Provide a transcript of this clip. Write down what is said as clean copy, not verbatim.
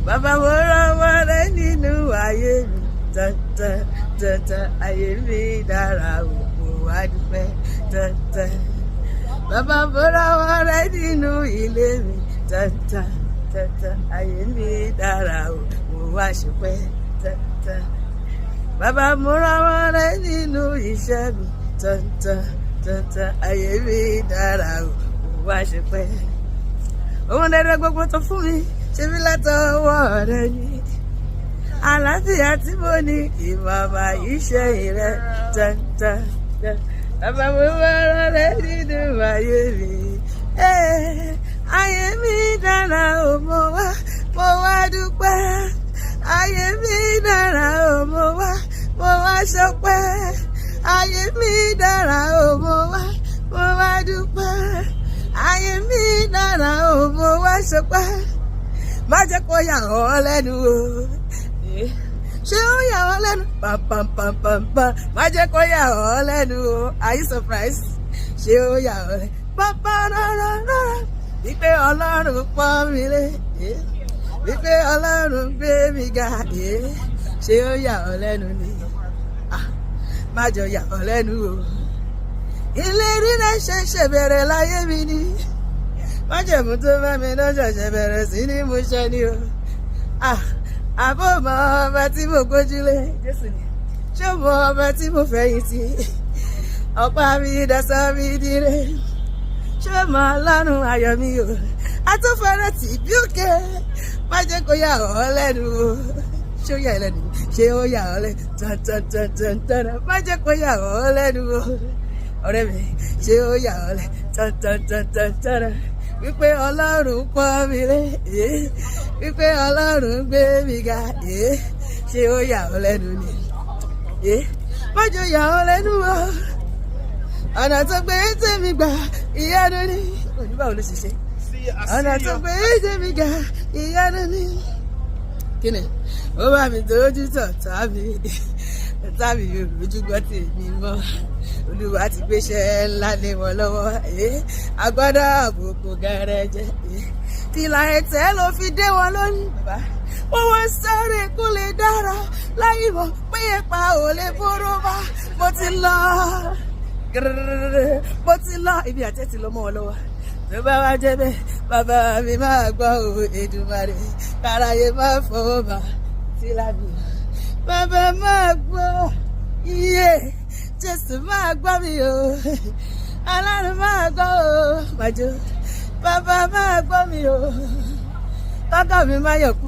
bàbá mo rọ́wọ́ rẹ nínú ayé mi tán ayé mi dára mo wá dúpẹ́ tán. Bàbá mo rọ́wọ́ rẹ nínú ilé mi tán ayé mi dára mo wá ṣọpẹ́ tán. Bàbá mo rọ́wọ́ rẹ nínú iṣẹ́ mi tán ayé mi dára mo wá ṣọpẹ́. Ohun rere gbogbo tó fún mi ṣe mí látọwọ́ rẹ ni. Àlàáfíà tí mo ní ìmọ̀ọ́mà iṣẹ́ rẹ tán. Bàbá mo rọ́wọ́ rẹ nínú ayé mi. Ayé mi dára mo wá dúpẹ́. Ayé mi dára mo wá ṣọpẹ́. Ayé mi dára mo wá dúpẹ́. Ayé mi dára mo wá ṣọpẹ́. Má jẹ́ kó yà ọ́ lẹ́nu o. Ṣé ó yà ọ́ lẹ́nu? Pàmpàmpàmpàmpà. Má jẹ́ kó yà ọ́ lẹ́nu o. Are you surprised? Ṣé ó yà ọ́ lẹ́nu? Pàmpàràràrà. Wípé Ọlọ́run pọ́n mi lé. Wípé Ọlọ́run gbé mi ga. Ṣé ó yà ọ́ lẹ́nu ni? Má jọ yà ọ́ lẹ́nu o. Ìlérí náà ṣẹ̀ṣẹ̀ bẹ̀rẹ̀ láyé mi ni. Májẹ̀mú tó bá mi náà ṣẹ̀ṣẹ̀ bẹ̀rẹ̀ sí ní mo ṣẹ ni o. Àbó mọ ọba tí mo gbójúlé. Jésù ni. Ṣé o mọ ọba tí mo fẹ̀yìntì? Ọ̀pá mi dasọ́ mi dire. Ṣé o mọ Ọlọ́run ayọ̀ mi o? Atúfẹ́rẹ́ tì bí òkè. Má jẹ́ kó yà ọ́ lẹ́nu o. Ṣé ó yà ọ́ lẹ́nu? Ṣé ó yà ọ́ lẹ́nu? Tán. Má jẹ́ kó yà ọ́ lẹ́nu o. Ọ̀rẹ́ mi, ṣé ó yà ọ́ lẹ́nu? Tán. Wípé Ọlọ́run pọ́n mi lé. Wípé Ọlọ́run gbé mi ga. Ṣé ó yà ọ́ lẹ́nu ni? Má jẹ́ yà ọ́ lẹ́nu o. Ọ̀nà tó gbé tèmi gbà ìyanu ni. Báwo ló ṣe ṣe? Ọ̀nà tó gbé tèmi gbà ìyanu ni. Kí ni? Ó bá mi tójú tọ̀ tàbí ojúgbọ́ tèmi mọ́. Olúwa ti gbéṣẹ́ ńlá lé wọn lọ́wọ́. Agbádá àbùkù gẹrẹjẹ. Fìlà ẹ̀tẹ́ ló fi dé wọn lórí. Wọ́n wá sáré kó lè dára láyé mọ̀ pé ẹ̀pà ò lè bóró bá. Mo ti lọ ibi àtẹ́ ti lọ mọ́ wọn lọ́wọ́. Tó bá wá jẹ́ bẹ́ẹ̀ bàbá mi máa gbọ́ Èdùmàrè káráyé máa fọwọ́ bá sílábì. Bàbá máa gbọ́ iye Jésù máa gbọ́ mi o. Ọlọ́run máa gbọ́ o. Màjò bàbá máa gbọ́ mi o. Kọ́kọ́ mi máa yọ̀ kú.